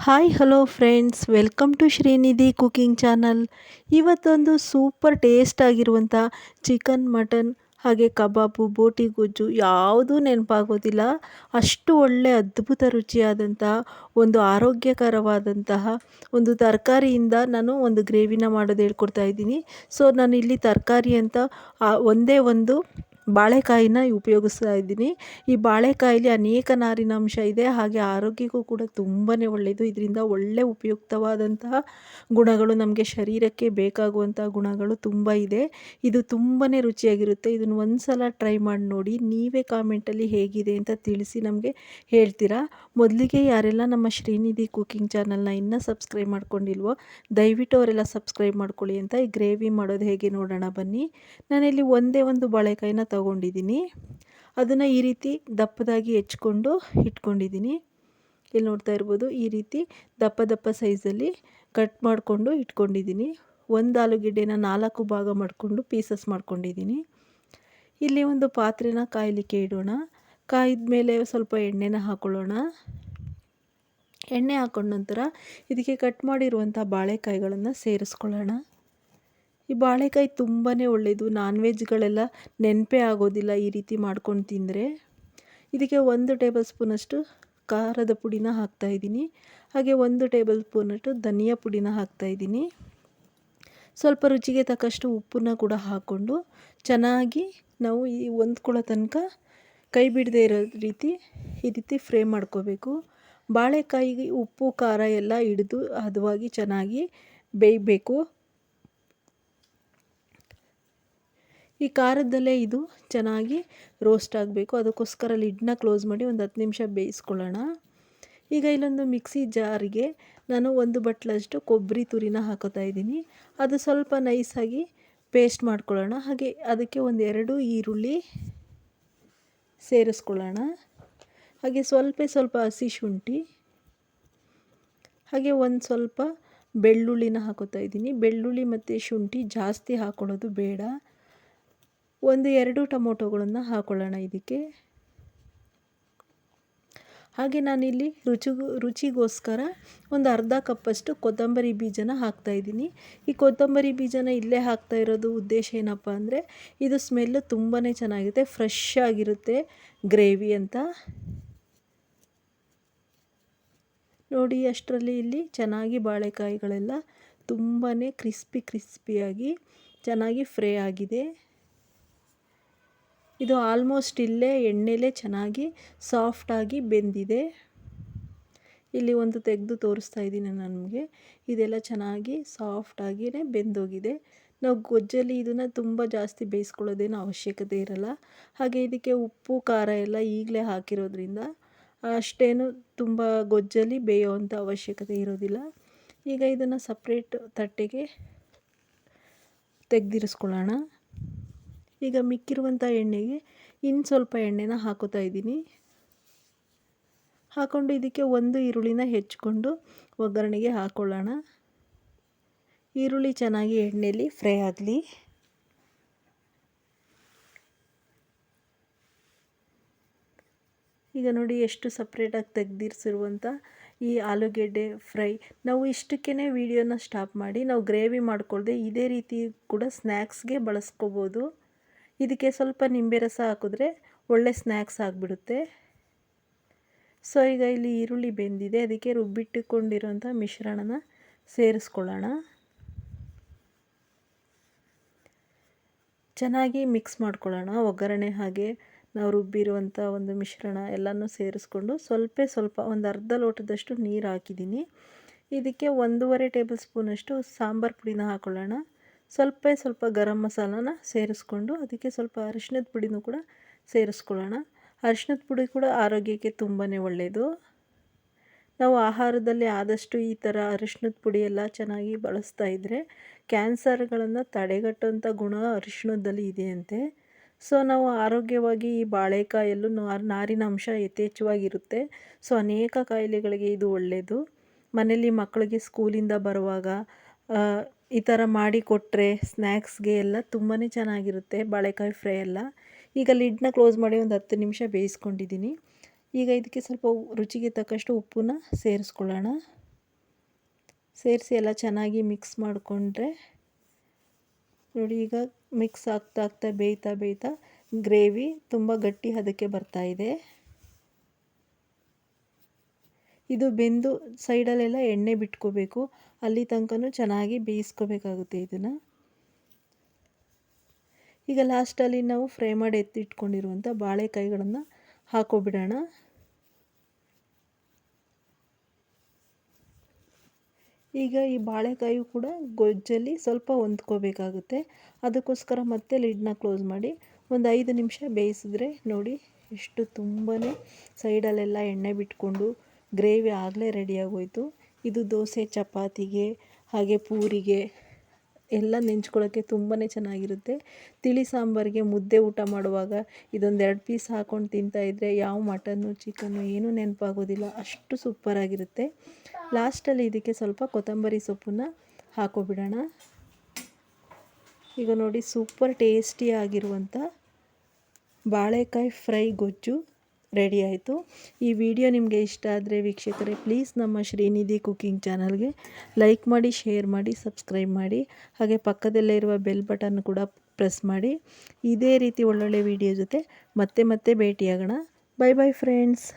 Hi hello friends, welcome to Srinidhi cooking channel. ಇವತ್ತೊಂದು super taste ಆಗಿರುವಂಥ chicken, mutton ಹಾಗೆ kebab, ಬೋಟಿ ಗೊಜ್ಜು ಯಾವುದೂ ನೆನಪಾಗೋದಿಲ್ಲ. ಅಷ್ಟು ಒಳ್ಳೆ ಅದ್ಭುತ ರುಚಿಯಾದಂಥ ಒಂದು ಆರೋಗ್ಯಕರವಾದಂತಹ ಒಂದು ತರಕಾರಿಯಿಂದ ನಾನು ಒಂದು ಗ್ರೇವಿನ ಮಾಡೋದು ಹೇಳ್ಕೊಡ್ತಾ ಇದ್ದೀನಿ. ಸೊ ನಾನು ಇಲ್ಲಿ ತರಕಾರಿ ಅಂತ ಒಂದೇ ಒಂದು ಬಾಳೆಕಾಯಿನ ಉಪಯೋಗಿಸ್ತಾ ಇದ್ದೀನಿ. ಈ ಬಾಳೆಕಾಯಿಲಿ ಅನೇಕ ನಾರಿನಾಂಶ ಇದೆ, ಹಾಗೆ ಆರೋಗ್ಯಕ್ಕೂ ಕೂಡ ತುಂಬಾ ಒಳ್ಳೆಯದು. ಇದರಿಂದ ಒಳ್ಳೆ ಉಪಯುಕ್ತವಾದಂತಹ ಗುಣಗಳು, ನಮಗೆ ಶರೀರಕ್ಕೆ ಬೇಕಾಗುವಂಥ ಗುಣಗಳು ತುಂಬ ಇದೆ. ಇದು ತುಂಬಾ ರುಚಿಯಾಗಿರುತ್ತೆ. ಇದನ್ನು ಒಂದು ಸಲ ಟ್ರೈ ಮಾಡಿ ನೋಡಿ, ನೀವೇ ಕಾಮೆಂಟಲ್ಲಿ ಹೇಗಿದೆ ಅಂತ ತಿಳಿಸಿ ನಮಗೆ ಹೇಳ್ತೀರಾ. ಮೊದಲಿಗೆ ಯಾರೆಲ್ಲ ನಮ್ಮ ಶ್ರೀನಿಧಿ ಕುಕಿಂಗ್ ಚಾನಲ್ನ ಇನ್ನೂ ಸಬ್ಸ್ಕ್ರೈಬ್ ಮಾಡ್ಕೊಂಡಿಲ್ವೋ ದಯವಿಟ್ಟು ಅವರೆಲ್ಲ ಸಬ್ಸ್ಕ್ರೈಬ್ ಮಾಡ್ಕೊಳ್ಳಿ ಅಂತ. ಈ ಗ್ರೇವಿ ಮಾಡೋದು ಹೇಗೆ ನೋಡೋಣ ಬನ್ನಿ. ನಾನಿಲ್ಲಿ ಒಂದೇ ಒಂದು ಬಾಳೆಕಾಯಿನ ತಗೊಂಡಿದ್ದೀನಿ. ಅದನ್ನು ಈ ರೀತಿ ದಪ್ಪದಾಗಿ ಹೆಚ್ಕೊಂಡು ಇಟ್ಕೊಂಡಿದ್ದೀನಿ. ಇಲ್ಲಿ ನೋಡ್ತಾ ಇರ್ಬೋದು, ಈ ರೀತಿ ದಪ್ಪ ದಪ್ಪ ಸೈಜಲ್ಲಿ ಕಟ್ ಮಾಡಿಕೊಂಡು ಇಟ್ಕೊಂಡಿದ್ದೀನಿ. ಒಂದು ಆಲೂಗೆಡ್ಡೆನ 4 ಭಾಗ ಮಾಡಿಕೊಂಡು ಪೀಸಸ್ ಮಾಡ್ಕೊಂಡಿದ್ದೀನಿ. ಇಲ್ಲಿ ಒಂದು ಪಾತ್ರೆನ ಕಾಯಲಿಕ್ಕೆ ಇಡೋಣ. ಕಾಯ್ದ ಮೇಲೆ ಸ್ವಲ್ಪ ಎಣ್ಣೆನ ಹಾಕ್ಕೊಳ್ಳೋಣ. ಎಣ್ಣೆ ಹಾಕೊಂಡ ನಂತರ ಇದಕ್ಕೆ ಕಟ್ ಮಾಡಿರುವಂಥ ಬಾಳೆಕಾಯಿಗಳನ್ನು ಸೇರಿಸ್ಕೊಳ್ಳೋಣ. ಈ ಬಾಳೆಕಾಯಿ ತುಂಬಾ ಒಳ್ಳೆಯದು. ನಾನ್ ವೆಜ್ಗಳೆಲ್ಲ ನೆನಪೇ ಆಗೋದಿಲ್ಲ ಈ ರೀತಿ ಮಾಡ್ಕೊಂಡು ತಿಂದರೆ. ಇದಕ್ಕೆ 1 ಟೇಬಲ್ ಸ್ಪೂನಷ್ಟು ಖಾರದ ಪುಡಿನ ಹಾಕ್ತಾಯಿದ್ದೀನಿ. ಹಾಗೆ 1 ಟೇಬಲ್ ಸ್ಪೂನಷ್ಟು ಧನಿಯಾ ಪುಡಿನ ಹಾಕ್ತಾಯಿದ್ದೀನಿ. ಸ್ವಲ್ಪ ರುಚಿಗೆ ತಕ್ಕಷ್ಟು ಉಪ್ಪನ್ನ ಕೂಡ ಹಾಕ್ಕೊಂಡು ಚೆನ್ನಾಗಿ ನಾವು ಈ ಹೊಂದ್ಕೊಳ್ಳೋ ತನಕ ಕೈ ಬಿಡದೇ ಇರೋ ರೀತಿ ಈ ರೀತಿ ಫ್ರೈ ಮಾಡ್ಕೋಬೇಕು. ಬಾಳೆಕಾಯಿಗೆ ಉಪ್ಪು ಖಾರ ಎಲ್ಲ ಹಿಡಿದು ಹದವಾಗಿ ಚೆನ್ನಾಗಿ ಬೇಯಬೇಕು. ಈ ಖಾರದಲ್ಲೇ ಇದು ಚೆನ್ನಾಗಿ ರೋಸ್ಟ್ ಆಗಬೇಕು. ಅದಕ್ಕೋಸ್ಕರ ಲಿಡ್ನ ಕ್ಲೋಸ್ ಮಾಡಿ ಒಂದು 10 ನಿಮಿಷ ಬೇಯಿಸ್ಕೊಳ್ಳೋಣ. ಈಗ ಇಲ್ಲೊಂದು ಮಿಕ್ಸಿ ಜಾರಿಗೆ ನಾನು 1 ಬಟ್ಲಷ್ಟು ಕೊಬ್ಬರಿ ತುರಿನ ಹಾಕೋತಾ ಇದ್ದೀನಿ. ಅದು ಸ್ವಲ್ಪ ನೈಸಾಗಿ ಪೇಸ್ಟ್ ಮಾಡ್ಕೊಳ್ಳೋಣ. ಹಾಗೆ ಅದಕ್ಕೆ 2 ಈರುಳ್ಳಿ ಸೇರಿಸ್ಕೊಳ್ಳೋಣ. ಹಾಗೆ ಸ್ವಲ್ಪ ಹಸಿ ಶುಂಠಿ, ಹಾಗೆ ಒಂದು ಸ್ವಲ್ಪ ಬೆಳ್ಳುಳ್ಳಿನ ಹಾಕೋತಾ ಇದ್ದೀನಿ. ಬೆಳ್ಳುಳ್ಳಿ ಮತ್ತು ಶುಂಠಿ ಜಾಸ್ತಿ ಹಾಕೊಳ್ಳೋದು ಬೇಡ. 1-2 ಟೊಮೊಟೊಗಳನ್ನು ಹಾಕೊಳ್ಳೋಣ ಇದಕ್ಕೆ. ಹಾಗೆ ನಾನಿಲ್ಲಿ ರುಚಿಗೋಸ್ಕರ ಒಂದು ಅರ್ಧ ಕಪ್ಪಷ್ಟು ಕೊತ್ತಂಬರಿ ಬೀಜನ ಹಾಕ್ತಾಯಿದ್ದೀನಿ. ಈ ಕೊತ್ತಂಬರಿ ಬೀಜನ ಇಲ್ಲೇ ಹಾಕ್ತಾ ಇರೋದು ಉದ್ದೇಶ ಏನಪ್ಪ ಅಂದರೆ, ಇದು ಸ್ಮೆಲ್ಲು ತುಂಬಾ ಚೆನ್ನಾಗಿರುತ್ತೆ, ಫ್ರೆಶ್ ಆಗಿರುತ್ತೆ ಗ್ರೇವಿ ಅಂತ. ನೋಡಿ, ಅಷ್ಟರಲ್ಲಿ ಇಲ್ಲಿ ಚೆನ್ನಾಗಿ ಬಾಳೆಕಾಯಿಗಳೆಲ್ಲ ತುಂಬಾ ಕ್ರಿಸ್ಪಿಯಾಗಿ ಚೆನ್ನಾಗಿ ಫ್ರೈ ಆಗಿದೆ. ಇದು ಆಲ್ಮೋಸ್ಟ್ ಇಲ್ಲೇ ಎಣ್ಣೆಲೇ ಚೆನ್ನಾಗಿ ಸಾಫ್ಟಾಗಿ ಬೆಂದಿದೆ. ಇಲ್ಲಿ ಒಂದು ತೆಗೆದು ತೋರಿಸ್ತಾ ಇದ್ದೀನಿ ನನಗೆ. ಇದೆಲ್ಲ ಚೆನ್ನಾಗಿ ಸಾಫ್ಟಾಗಿಯೇ ಬೆಂದೋಗಿದೆ. ನಾವು ಗೊಜ್ಜಲ್ಲಿ ಇದನ್ನು ತುಂಬ ಜಾಸ್ತಿ ಬೇಯಿಸ್ಕೊಳ್ಳೋದೇನು ಅವಶ್ಯಕತೆ ಇರಲ್ಲ. ಹಾಗೆ ಇದಕ್ಕೆ ಉಪ್ಪು ಖಾರ ಎಲ್ಲ ಈಗಲೇ ಹಾಕಿರೋದ್ರಿಂದ ಅಷ್ಟೇನು ತುಂಬ ಗೊಜ್ಜಲ್ಲಿ ಬೇಯೋವಂಥ ಅವಶ್ಯಕತೆ ಇರೋದಿಲ್ಲ. ಈಗ ಇದನ್ನು ಸಪ್ರೇಟ್ ತಟ್ಟೆಗೆ ತೆಗೆದಿರಿಸ್ಕೊಳ್ಳೋಣ. ಈಗ ಮಿಕ್ಕಿರುವಂಥ ಎಣ್ಣೆಗೆ ಇನ್ನು ಸ್ವಲ್ಪ ಎಣ್ಣೆನ ಹಾಕೋತಾ ಇದ್ದೀನಿ. ಹಾಕ್ಕೊಂಡು ಇದಕ್ಕೆ 1 ಈರುಳ್ಳಿನ ಹೆಚ್ಚಿಕೊಂಡು ಒಗ್ಗರಣೆಗೆ ಹಾಕ್ಕೊಳ್ಳೋಣ. ಈರುಳ್ಳಿ ಚೆನ್ನಾಗಿ ಎಣ್ಣೆಯಲ್ಲಿ ಫ್ರೈ ಆಗಲಿ. ಈಗ ನೋಡಿ, ಎಷ್ಟು ಸಪ್ರೇಟಾಗಿ ತೆಗೆದಿರಿಸಿರುವಂಥ ಈ ಆಲೂಗೆಡ್ಡೆ ಫ್ರೈ. ನಾವು ಇಷ್ಟಕ್ಕೇ ವಿಡಿಯೋನ ಸ್ಟಾಪ್ ಮಾಡಿ ನಾವು ಗ್ರೇವಿ ಮಾಡ್ಕೊಳ್ದೆ ಇದೇ ರೀತಿ ಕೂಡ ಸ್ನ್ಯಾಕ್ಸ್ಗೆ ಬಳಸ್ಕೋಬೋದು. ಇದಕ್ಕೆ ಸ್ವಲ್ಪ ನಿಂಬೆ ರಸ ಹಾಕಿದ್ರೆ ಒಳ್ಳೆ ಸ್ನ್ಯಾಕ್ಸ್ ಆಗಿಬಿಡುತ್ತೆ. ಸೊ ಈಗ ಇಲ್ಲಿ ಈರುಳ್ಳಿ ಬೆಂದಿದೆ, ಅದಕ್ಕೆ ರುಬ್ಬಿಟ್ಟುಕೊಂಡಿರೋಂಥ ಮಿಶ್ರಣನ ಸೇರಿಸ್ಕೊಳ್ಳೋಣ. ಚೆನ್ನಾಗಿ ಮಿಕ್ಸ್ ಮಾಡ್ಕೊಳ್ಳೋಣ. ಒಗ್ಗರಣೆ ಹಾಗೆ ನಾವು ರುಬ್ಬಿರುವಂಥ ಒಂದು ಮಿಶ್ರಣ ಎಲ್ಲನೂ ಸೇರಿಸ್ಕೊಂಡು ಸ್ವಲ್ಪ ಒಂದು ಅರ್ಧ ಲೋಟದಷ್ಟು ನೀರು ಹಾಕಿದ್ದೀನಿ. ಇದಕ್ಕೆ 1.5 ಟೇಬಲ್ ಸ್ಪೂನಷ್ಟು ಸಾಂಬಾರು ಪುಡಿನ ಹಾಕ್ಕೊಳ್ಳೋಣ. ಸ್ವಲ್ಪ ಗರಂ ಮಸಾಲಾನ ಸೇರಿಸ್ಕೊಂಡು ಅದಕ್ಕೆ ಸ್ವಲ್ಪ ಅರಿಶಿಣದ ಪುಡಿನೂ ಕೂಡ ಸೇರಿಸ್ಕೊಳ್ಳೋಣ. ಅರಿಶಿಣದ ಪುಡಿ ಕೂಡ ಆರೋಗ್ಯಕ್ಕೆ ತುಂಬಾ ಒಳ್ಳೆಯದು. ನಾವು ಆಹಾರದಲ್ಲಿ ಆದಷ್ಟು ಈ ಥರ ಅರಿಶಿಣದ ಪುಡಿ ಎಲ್ಲ ಚೆನ್ನಾಗಿ ಬಳಸ್ತಾ ಇದ್ದರೆ ಕ್ಯಾನ್ಸರ್ಗಳನ್ನು ತಡೆಗಟ್ಟುವಂಥ ಗುಣ ಅರಿಶಿಣದಲ್ಲಿ ಇದೆಯಂತೆ. ಸೊ ನಾವು ಆರೋಗ್ಯವಾಗಿ ಈ ಬಾಳೆಕಾಯಲ್ಲೂ ನಾರಿನಾಂಶ ಯಥೇಚ್ಛವಾಗಿರುತ್ತೆ. ಸೊ ಅನೇಕ ಕಾಯಿಲೆಗಳಿಗೆ ಇದು ಒಳ್ಳೆಯದು. ಮನೇಲಿ ಮಕ್ಕಳಿಗೆ ಸ್ಕೂಲಿಂದ ಬರುವಾಗ ಈ ಥರ ಮಾಡಿ ಕೊಟ್ಟರೆ ಸ್ನ್ಯಾಕ್ಸ್ಗೆ ಎಲ್ಲ ತುಂಬಾ ಚೆನ್ನಾಗಿರುತ್ತೆ ಬಾಳೆಕಾಯಿ ಫ್ರೈ ಎಲ್ಲ. ಈಗ ಲಿಡ್ನ ಕ್ಲೋಸ್ ಮಾಡಿ ಒಂದು 10 ನಿಮಿಷ ಬೇಯಿಸ್ಕೊಂಡಿದ್ದೀನಿ. ಈಗ ಇದಕ್ಕೆ ಸ್ವಲ್ಪ ರುಚಿಗೆ ತಕ್ಕಷ್ಟು ಉಪ್ಪನ್ನ ಸೇರಿಸ್ಕೊಳ್ಳೋಣ. ಸೇರಿಸಿ ಎಲ್ಲ ಚೆನ್ನಾಗಿ ಮಿಕ್ಸ್ ಮಾಡಿಕೊಂಡ್ರೆ ನೋಡಿ, ಈಗ ಮಿಕ್ಸ್ ಆಗ್ತಾ ಆಗ್ತಾ ಬೇಯ್ತಾ ಗ್ರೇವಿ ತುಂಬ ಗಟ್ಟಿ ಹದಕ್ಕೆ ಬರ್ತಾ ಇದೆ. ಇದು ಬೆಂದು ಸೈಡಲ್ಲೆಲ್ಲ ಎಣ್ಣೆ ಬಿಟ್ಕೋಬೇಕು, ಅಲ್ಲಿ ತನಕನೂ ಚೆನ್ನಾಗಿ ಬೇಯಿಸ್ಕೋಬೇಕಾಗುತ್ತೆ ಇದನ್ನು. ಈಗ ಲಾಸ್ಟಲ್ಲಿ ನಾವು ಫ್ರೈ ಮಾಡಿ ಎತ್ತಿಟ್ಕೊಂಡಿರುವಂಥ ಬಾಳೆಕಾಯಿಗಳನ್ನು ಹಾಕೋಬಿಡೋಣ. ಈಗ ಈ ಬಾಳೆಕಾಯಿ ಕೂಡ ಗೊಜ್ಜಲ್ಲಿ ಸ್ವಲ್ಪ ಹೊಂದ್ಕೋಬೇಕಾಗುತ್ತೆ. ಅದಕ್ಕೋಸ್ಕರ ಮತ್ತೆ ಲಿಡ್ನ ಕ್ಲೋಸ್ ಮಾಡಿ ಒಂದು 5 ನಿಮಿಷ ಬೇಯಿಸಿದ್ರೆ ನೋಡಿ ಎಷ್ಟು ತುಂಬಾ ಸೈಡಲ್ಲೆಲ್ಲ ಎಣ್ಣೆ ಬಿಟ್ಕೊಂಡು ಗ್ರೇವಿ ಆಗಲೇ ರೆಡಿಯಾಗೋಯಿತು. ಇದು ದೋಸೆ, ಚಪಾತಿಗೆ ಹಾಗೆ ಪೂರಿಗೆ ಎಲ್ಲ ನೆಂಚ್ಕೊಳ್ಳೋಕ್ಕೆ ತುಂಬಾ ಚೆನ್ನಾಗಿರುತ್ತೆ. ತಿಳಿ ಸಾಂಬಾರಿಗೆ ಮುದ್ದೆ ಊಟ ಮಾಡುವಾಗ ಇದೊಂದು 2 ಪೀಸ್ ಹಾಕ್ಕೊಂಡು ತಿಂತಾಯಿದ್ರೆ ಯಾವ ಮಟನ್ನು ಚಿಕನ್ನು ಏನೂ ನೆನಪಾಗೋದಿಲ್ಲ, ಅಷ್ಟು ಸೂಪರಾಗಿರುತ್ತೆ. ಲಾಸ್ಟಲ್ಲಿ ಇದಕ್ಕೆ ಸ್ವಲ್ಪ ಕೊತ್ತಂಬರಿ ಸೊಪ್ಪನ್ನು ಹಾಕೋಬಿಡೋಣ. ಈಗ ನೋಡಿ ಸೂಪರ್ ಟೇಸ್ಟಿಯಾಗಿರುವಂಥ ಬಾಳೆಕಾಯಿ ಫ್ರೈ ಗೊಜ್ಜು ರೆಡಿ ಆಯಿತು. ಈ ವಿಡಿಯೋ ನಿಮಗೆ ಇಷ್ಟ ಆದರೆ ವೀಕ್ಷಕರೇ ಪ್ಲೀಸ್ ನಮ್ಮ ಶ್ರೀನಿಧಿ ಕುಕಿಂಗ್ ಚಾನಲ್ಗೆ ಲೈಕ್ ಮಾಡಿ, ಶೇರ್ ಮಾಡಿ, ಸಬ್ಸ್ಕ್ರೈಬ್ ಮಾಡಿ. ಹಾಗೆ ಪಕ್ಕದಲ್ಲೇ ಇರುವ ಬೆಲ್ ಬಟನ್ ಕೂಡ ಪ್ರೆಸ್ ಮಾಡಿ. ಇದೇ ರೀತಿ ಒಳ್ಳೊಳ್ಳೆ ವಿಡಿಯೋ ಜೊತೆ ಮತ್ತೆ ಭೇಟಿಯಾಗೋಣ. Bye bye friends.